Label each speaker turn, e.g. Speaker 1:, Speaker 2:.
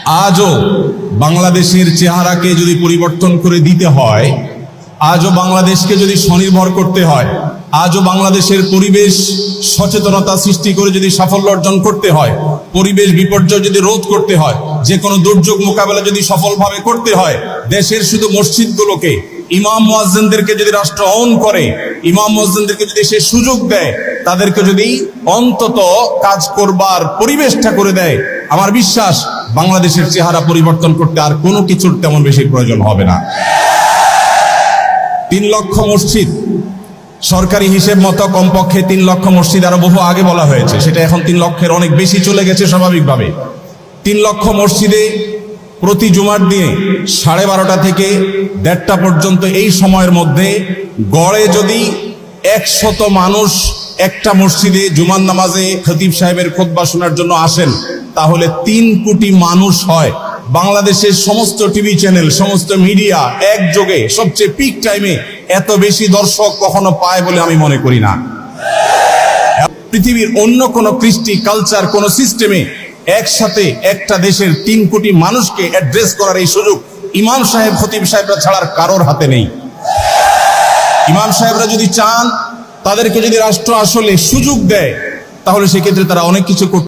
Speaker 1: আজও বাংলাদেশের চেহারাকে যদি পরিবর্তন করে দিতে হয়, আজও বাংলাদেশকে যদি স্বনির্ভর করতে হয়, আজও বাংলাদেশের পরিবেশ সচেতনতা সৃষ্টি করে যদি সাফল্য অর্জন করতে হয়, পরিবেশ বিপর্যয় যদি রোধ করতে হয়, যে কোনো দুর্যোগ মোকাবেলা যদি সফলভাবে করতে হয়, দেশের শুধু মসজিদগুলোকে, ইমাম মুয়াজ্জিনদেরকে যদি রাষ্ট্র অন করে, ইমাম মুয়াজ্জিনদেরকে যদি সে সুযোগ দেয়, তাদেরকে যদি অন্তত কাজ করবার পরিবেশটা করে দেয়, আমার বিশ্বাস বাংলাদেশের চেহারা পরিবর্তন করতে আর কোনো কিছুর তেমন বেশি প্রয়োজন হবে না। 3 লক্ষ মসজিদ সরকারি হিসেব মতো কমপক্ষে 3 লক্ষ মসজিদ আরো বহু আগে বলা হয়েছে, সেটা এখন 3 লক্ষের অনেক বেশি চলে গেছে স্বাভাবিকভাবে। 3 লক্ষ মসজিদে প্রতি জুমার দিনে 12:30 থেকে 1:30 পর্যন্ত এই সময়ের মধ্যে গড়ে যদি 100 মানুষ একটা মসজিদে জুমার নামাজে খতিব সাহেবের খুতবা শোনার জন্য আসেন, তাহলে 3 কোটি মানুষ হয়। বাংলাদেশের সমস্ত টিভি চ্যানেল, সমস্ত মিডিয়া একযোগে সবচেয়ে পিক টাইমে এত বেশি দর্শক কখনো পায় বলে আমি মনে করি না। পৃথিবীর অন্য কোন কৃষ্টি কালচার কোন সিস্টেমে একসাথে একটা দেশের 3 কোটি মানুষকে অ্যাড্রেস করার এই সুযোগ ইমাম সাহেব খতিব সাহেবরা ছাড়ার কারোর হাতে নেই। ইমাম সাহেবরা যদি চান, তাদেরকে যদি রাষ্ট্র আসলে সুযোগ দেয়, তাহলে সেক্ষেত্রে তারা অনেক কিছু করতে